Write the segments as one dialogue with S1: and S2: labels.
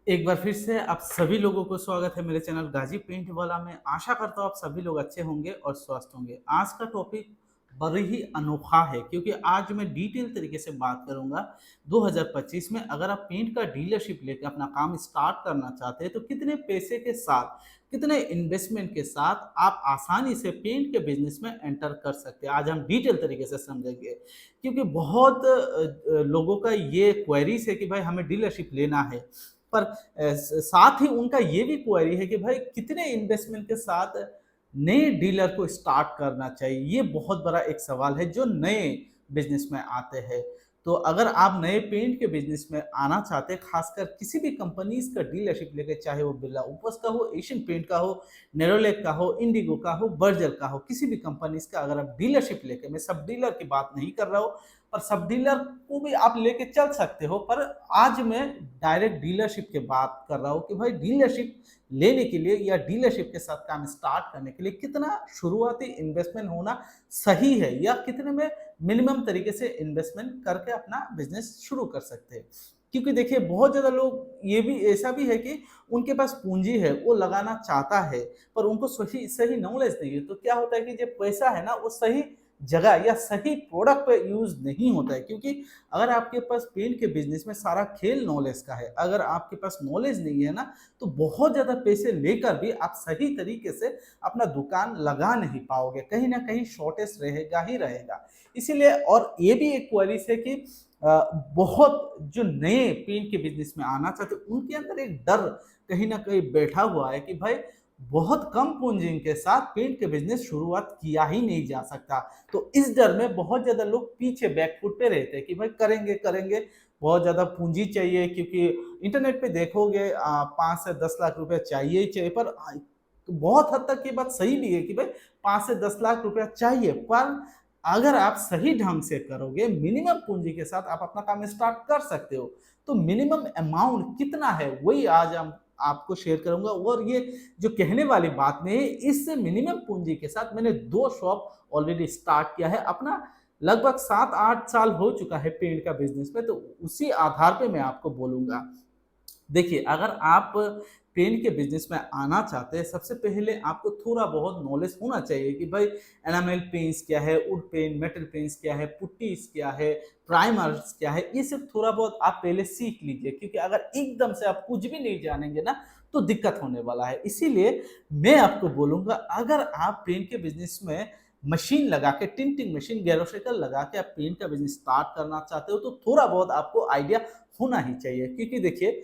S1: एक बार फिर से आप सभी लोगों को स्वागत है मेरे चैनल गाजी पेंट वाला में। आशा करता हूँ आप सभी लोग अच्छे होंगे और स्वस्थ होंगे। आज का टॉपिक बड़ी ही अनोखा है क्योंकि आज मैं डिटेल तरीके से बात करूंगा। 2025 में अगर आप पेंट का डीलरशिप लेकर अपना काम स्टार्ट करना चाहते हैं तो कितने पैसे के साथ, कितने इन्वेस्टमेंट के साथ आप आसानी से पेंट के बिजनेस में एंटर कर सकते हैं। आज हम डिटेल तरीके से समझेंगे क्योंकि बहुत लोगों का ये क्वेरीज है कि भाई हमें डीलरशिप लेना है, पर साथ ही उनका ये भी क्वेरी है कि भाई कितने इन्वेस्टमेंट के साथ नए डीलर को स्टार्ट करना चाहिए। ये बहुत बड़ा एक सवाल है जो नए बिजनेस में आते हैं। तो अगर आप नए पेंट के बिजनेस में आना चाहते हैं, खासकर किसी भी कंपनीज का डीलरशिप लेके, चाहे वो बिरला उपस का हो, एशियन पेंट का हो, नेरोलैक का हो, इंडिगो का हो, बर्जर का हो, किसी भी कंपनीज का अगर आप डीलरशिप लेके, मैं सब डीलर की बात नहीं कर रहा हूँ, पर सब डीलर को भी आप लेके चल सकते हो, पर आज मैं डायरेक्ट डीलरशिप की बात कर रहा हूँ कि भाई डीलरशिप लेने के लिए या डीलरशिप के साथ काम स्टार्ट करने के लिए कितना शुरुआती इन्वेस्टमेंट होना सही है या कितने में मिनिमम तरीके से इन्वेस्टमेंट करके अपना बिजनेस शुरू कर सकते हैं। क्योंकि देखिए बहुत ज़्यादा लोग, ये भी ऐसा भी है कि उनके पास पूंजी है, वो लगाना चाहता है, पर उनको सही सही नॉलेज नहीं है। तो क्या होता है कि जो पैसा है ना वो सही जगह या सही प्रोडक्ट पे यूज नहीं होता है। क्योंकि अगर आपके पास पेंट के बिजनेस में सारा खेल नॉलेज का है, अगर आपके पास नॉलेज नहीं है ना, तो बहुत ज्यादा पैसे लेकर भी आप सही तरीके से अपना दुकान लगा नहीं पाओगे, कहीं ना कहीं शॉर्टेज रहेगा ही रहेगा। इसीलिए, और ये भी एक क्वेरी है कि बहुत जो नए पेंट के बिजनेस में आना चाहते हैं, उनके अंदर एक डर कहीं ना कहीं बैठा हुआ है कि भाई बहुत कम पूंजी के साथ पेंट के बिजनेस शुरुआत किया ही नहीं जा सकता। तो इस डर में बहुत ज्यादा लोग पीछे बैकफुट पे रहते हैं कि भाई करेंगे करेंगे, बहुत ज्यादा पूंजी चाहिए। क्योंकि इंटरनेट पे देखोगे 5 से 10 लाख रुपया चाहिए ही चाहिए। पर बहुत हद तक ये बात सही भी है कि भाई 5 से 10 लाख रुपया चाहिए, पर अगर आप सही ढंग से करोगे, मिनिमम पूंजी के साथ आप अपना काम स्टार्ट कर सकते हो। तो मिनिमम अमाउंट कितना है वही आज हम आपको शेयर करूंगा। और ये जो कहने वाली बात नहीं है, इससे मिनिमम पूंजी के साथ मैंने 2 शॉप ऑलरेडी स्टार्ट किया है अपना। लगभग 7-8 साल हो चुका है पेंट का बिजनेस में, तो उसी आधार पे मैं आपको बोलूंगा। देखिए, अगर आप पेंट के बिजनेस में आना चाहते हैं, सबसे पहले आपको थोड़ा बहुत नॉलेज होना चाहिए कि भाई एनामेल पेंट्स क्या है, वुड पेंट, मेटल पेंट्स क्या है, पुट्टीज क्या है, प्राइमर्स क्या है। ये सब थोड़ा बहुत आप पहले सीख लीजिए, क्योंकि अगर एकदम से आप कुछ भी नहीं जानेंगे ना, तो दिक्कत होने वाला है। इसीलिए मैं आपको बोलूंगा, अगर आप पेंट के बिजनेस में मशीन लगा के, टिंटिंग मशीन, गैरोसाइकिल लगा के आप पेंट का बिजनेस स्टार्ट करना चाहते हो, तो थोड़ा बहुत आपको आइडिया होना ही चाहिए। क्योंकि देखिए,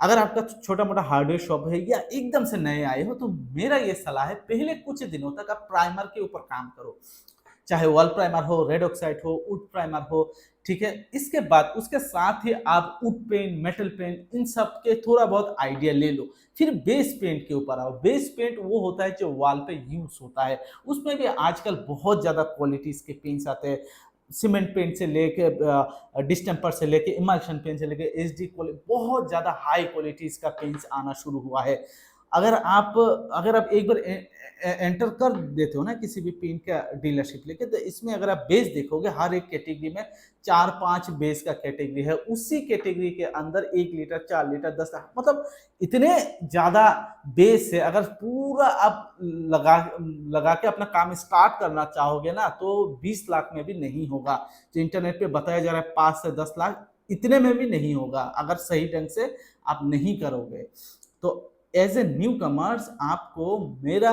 S1: अगर आपका छोटा मोटा हार्डवेयर शॉप है या एकदम से नए आए हो, तो मेरा ये सलाह है पहले कुछ दिनों तक आप प्राइमर के ऊपर काम करो। चाहे वॉल प्राइमर हो, रेड ऑक्साइड हो, वुड प्राइमर हो, ठीक है। इसके बाद उसके साथ ही आप वुड पेंट, मेटल पेंट, इन सब के थोड़ा बहुत आइडिया ले लो। फिर बेस पेंट के ऊपर आओ। बेस पेंट वो होता है जो वॉल पे यूज होता है। उसमें भी आजकल बहुत ज्यादा क्वालिटीज के पेंट्स आते हैं। सीमेंट पेंट से लेके, डिस्टेम्पर से लेके, इमल्शन पेंट से लेके, एचडी क्वालिटी, बहुत ज्यादा हाई क्वालिटीज का पेंट्स आना शुरू हुआ है। अगर आप एक बार एंटर कर देते हो ना किसी भी पेंट का डीलरशिप लेके, तो इसमें अगर आप बेस देखोगे, हर एक कैटेगरी में 4-5 बेस का कैटेगरी है। उसी कैटेगरी के अंदर 1 लीटर, 4 लीटर, 10 लीटर, मतलब इतने ज्यादा बेस है। अगर पूरा आप लगा लगा के अपना काम स्टार्ट करना चाहोगे ना, तो 20 लाख में भी नहीं होगा। जो इंटरनेट पे बताया जा रहा है 5 से 10 लाख, इतने में भी नहीं होगा अगर सही ढंग से आप नहीं करोगे। तो एज ए न्यू कमर्स आपको, मेरा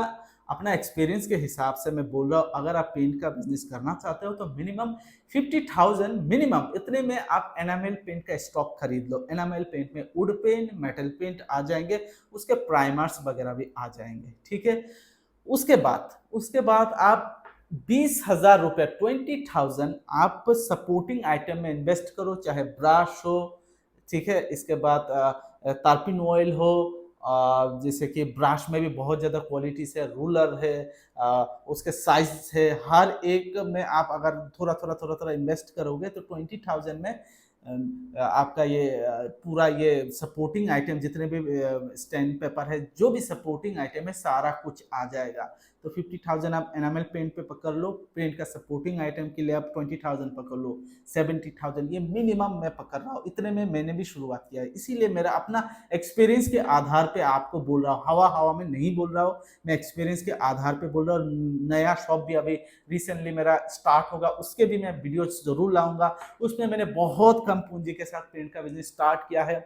S1: अपना एक्सपीरियंस के हिसाब से मैं बोल रहा हूँ, अगर आप पेंट का बिजनेस करना चाहते हो तो मिनिमम 50,000, मिनिमम इतने में आप एनामेल पेंट का स्टॉक खरीद लो। एनामेल पेंट में वुड पेंट, मेटल पेंट आ जाएंगे, उसके प्राइमर्स वगैरह भी आ जाएंगे, ठीक है। उसके बाद आप 20,000 रुपये, 20,000 आप सपोर्टिंग आइटम में इन्वेस्ट करो, चाहे ब्रश हो, ठीक है। इसके बाद तारपिन ऑयल हो, जैसे कि ब्रश में भी बहुत ज़्यादा क्वालिटीज है, रूलर है, उसके साइज है, हर एक में आप अगर थोड़ा थोड़ा थोड़ा थोड़ा इन्वेस्ट करोगे तो 20,000 में आपका ये पूरा ये सपोर्टिंग आइटम, जितने भी स्टैंड पेपर है, जो भी सपोर्टिंग आइटम है, सारा कुछ आ जाएगा। तो 50,000 आप एनामल पेंट पे पकड़ लो, पेंट का सपोर्टिंग आइटम के लिए आप 20,000 पकड़ लो, 70,000 ये मिनिमम मैं पकड़ रहा हूँ, इतने में मैंने भी शुरुआत किया है। इसीलिए मेरा अपना एक्सपीरियंस के आधार पे आपको बोल रहा हूँ, हवा हवा में नहीं बोल रहा हूँ, मैं एक्सपीरियंस के आधार पे बोल रहा हूँ। नया शॉप भी अभी रिसेंटली मेरा स्टार्ट होगा, उसके भी मैं वीडियो जरूर लाऊंगा। उसमें मैंने बहुत कम पूंजी के साथ पेंट का बिजनेस स्टार्ट किया है,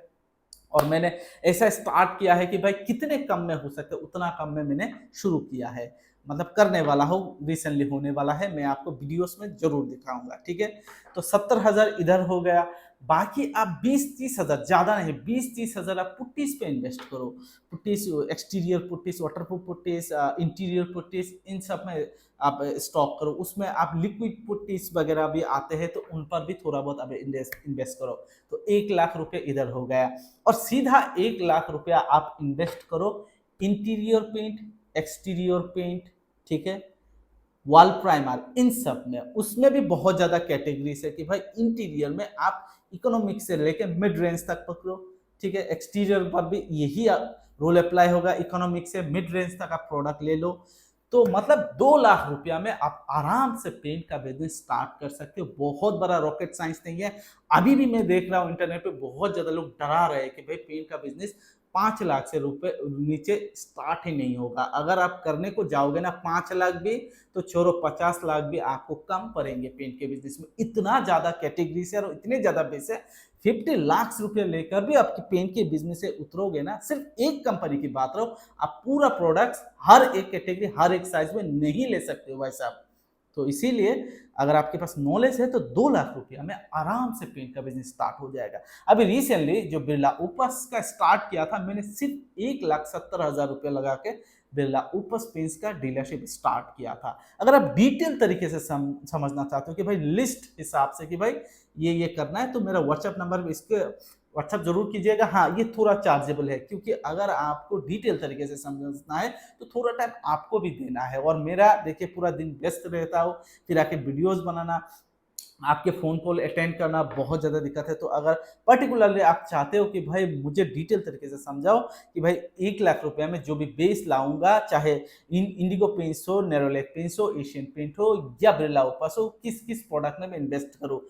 S1: और मैंने ऐसा स्टार्ट किया है कि भाई कितने कम में हो सकते उतना कम में मैंने शुरू किया है, मतलब करने वाला हूँ, रिसेंटली होने वाला है, मैं आपको वीडियोस में जरूर दिखाऊंगा। ठीक है, तो 70,000 इधर हो गया। बाकी आप 20-30 हज़ार, ज्यादा नहीं, 20-30 हज़ार आप पुट्टीज पे इन्वेस्ट करो। पुट्टीज, एक्सटीरियर पुट्टीज, वाटरप्रूफ पुट्टीज, इंटीरियर पुट्टीज, इन सब में आप स्टॉक करो। उसमें आप लिक्विड पुट्टीज वगैरह भी आते हैं, तो उन पर भी थोड़ा बहुत आप इन्वेस्ट करो। तो 1 लाख रुपए इधर हो गया, और सीधा 1 लाख रुपया आप इन्वेस्ट करो इंटीरियर पेंट, एक्सटीरियर पेंट, ठीक है, वॉल प्राइमर, इन सब में। उसमें भी बहुत ज्यादा कैटेगरीज है कि भाई इंटीरियर में आप इकोनॉमिक से लेकर मिड रेंज तक पकड़ो, ठीक है, एक्सटीरियर पर भी यही रूल अप्लाई होगा, इकोनॉमिक से मिड रेंज तक आप प्रोडक्ट ले लो। तो मतलब 2 लाख रुपया में आप आराम से पेंट का बिजनेस स्टार्ट कर सकते हो। बहुत बड़ा रॉकेट साइंस नहीं है। अभी भी मैं देख रहा हूँ इंटरनेट पे बहुत ज्यादा लोग डरा रहे हैं कि भाई पेंट का बिजनेस 5 लाख से रुपए नीचे स्टार्ट ही नहीं होगा। अगर आप करने को जाओगे ना 5 लाख भी, तो छोड़ो 50 लाख भी आपको कम पड़ेंगे पेंट के बिजनेस में। इतना ज्यादा कैटेगरी से और इतने ज्यादा बेस है। 50 लाख रुपए लेकर भी आपकी पेंट के बिजनेस से उतरोगे ना, सिर्फ एक कंपनी की बात रहो, आप पूरा प्रोडक्ट्स हर एक कैटेगरी हर एक साइज में नहीं ले सकते हो भाई साहब। तो इसीलिए अगर आपके पास नॉलेज है तो 2 लाख रुपया में आराम से पेंट का बिजनेस स्टार्ट हो जाएगा। अभी रिसेंटली जो बिरला ओपस का स्टार्ट किया था, मैंने सिर्फ 1,70,000 रुपये लगा के बिरला ओपस पेंट्स का डीलरशिप स्टार्ट किया था। अगर आप डिटेल तरीके से समझना चाहते हो कि भाई लिस्ट हिसाब से कि भाई ये करना है, तो मेरा व्हाट्सएप नंबर, इसके व्हाट्सएप जरूर कीजिएगा। हाँ, ये थोड़ा चार्जेबल है, क्योंकि अगर आपको डिटेल तरीके से समझना है तो थोड़ा टाइम आपको भी देना है। और मेरा देखिए पूरा दिन व्यस्त रहता हूँ, फिर आके वीडियोस बनाना, आपके फ़ोन कॉल अटेंड करना बहुत ज़्यादा दिक्कत है। तो अगर पर्टिकुलरली आप चाहते हो कि भाई मुझे डिटेल तरीके से समझाओ कि भाई 1 लाख रुपया में जो भी बेस लाऊंगा, चाहे इंडिगो पेंट्स हो, नेरोलैक पेंट्स हो, एशियन पेंट हो या बिरला ओपस हो, किस किस प्रोडक्ट में मैं इन्वेस्ट करूँ,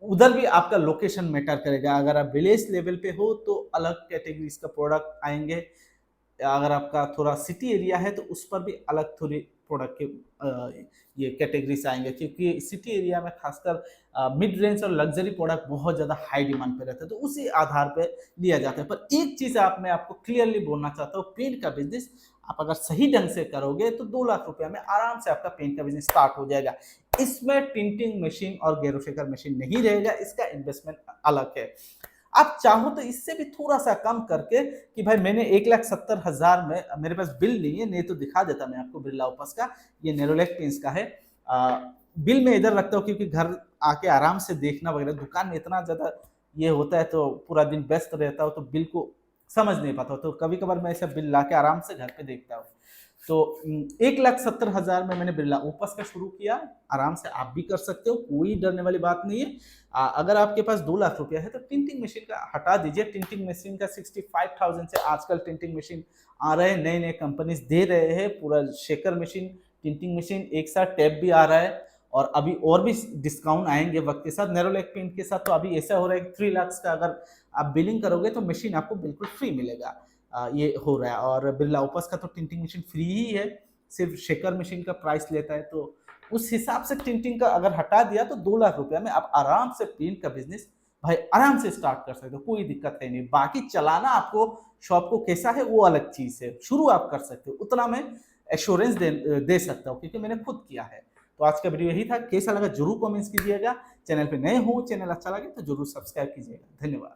S1: उधर भी आपका लोकेशन मैटर करेगा। अगर आप विलेज लेवल पे हो तो अलग कैटेगरीज का प्रोडक्ट आएंगे, अगर आपका थोड़ा सिटी एरिया है तो उस पर भी अलग थोड़ी प्रोडक्ट के ये कैटेगरीज आएंगे, क्योंकि सिटी एरिया में खासकर मिड रेंज और लग्जरी प्रोडक्ट बहुत ज़्यादा हाई डिमांड पे रहते हैं, तो उसी आधार पे लिया जाता है। पर एक चीज़ मैं आपको क्लियरली बोलना चाहता हूँ, पेंट का बिजनेस आप अगर सही ढंग से करोगे तो 2 लाख रुपया में आराम से आपका पेंट का बिजनेस स्टार्ट हो जाएगा। इसमें टिंटिंग मशीन और गैरोशेकर मशीन नहीं रहेगा, इसका इन्वेस्टमेंट अलग है। आप चाहो तो इससे भी थोड़ा सा कम करके कि भाई मैंने 1,70,000 में, मेरे पास बिल नहीं है, नहीं तो दिखा देता मैं आपको बिरला ओपस का, ये नेरोलैक पेंट्स का है। बिल में इधर रखता हूँ क्योंकि घर आके आराम से देखना वगैरह, दुकान में इतना ज्यादा ये होता है तो पूरा दिन व्यस्त रहता हूँ, तो बिल को समझ नहीं पाता, तो कभी कभार मैं ऐसा बिल ला के आराम से घर पे देखता हूँ। तो 1,70,000 में मैंने बिरला ओपस का शुरू किया, आराम से आप भी कर सकते हो, कोई डरने वाली बात नहीं है। अगर आपके पास 2 लाख रुपया है तो टिंटिंग मशीन का हटा दीजिए। टिंटिंग मशीन का 65,000 से आजकल टिंटिंग मशीन आ रहे हैं, नए नए कंपनीज दे रहे हैं, पूरा शेकर मशीन, टिंटिंग मशीन एक साथ टैप भी आ रहा है, और अभी और भी डिस्काउंट आएंगे वक्त के साथ। नेरोलैक पेंट के साथ तो अभी ऐसा हो रहा है कि 3 लाख का अगर आप बिलिंग करोगे तो मशीन आपको बिल्कुल फ्री मिलेगा, ये हो रहा है। और बिरला ओपस का तो टिंटिंग मशीन फ्री ही है, सिर्फ शेकर मशीन का प्राइस लेता है। तो उस हिसाब से टिंटिंग का अगर हटा दिया तो 2 लाख रुपया में आप आराम से पेंट का बिजनेस भाई आराम से स्टार्ट कर सकते हो, कोई दिक्कत है नहीं। बाकी चलाना आपको शॉप को कैसा है वो अलग चीज है, शुरू आप कर सकते हो, उतना मैं एश्योरेंस दे सकता हूँ क्योंकि मैंने खुद किया है। तो आज का वीडियो यही था, कैसा लगा जरूर कमेंट्स कीजिएगा। चैनल पे नए हो, चैनल अच्छा लगे तो जरूर सब्सक्राइब कीजिएगा। धन्यवाद।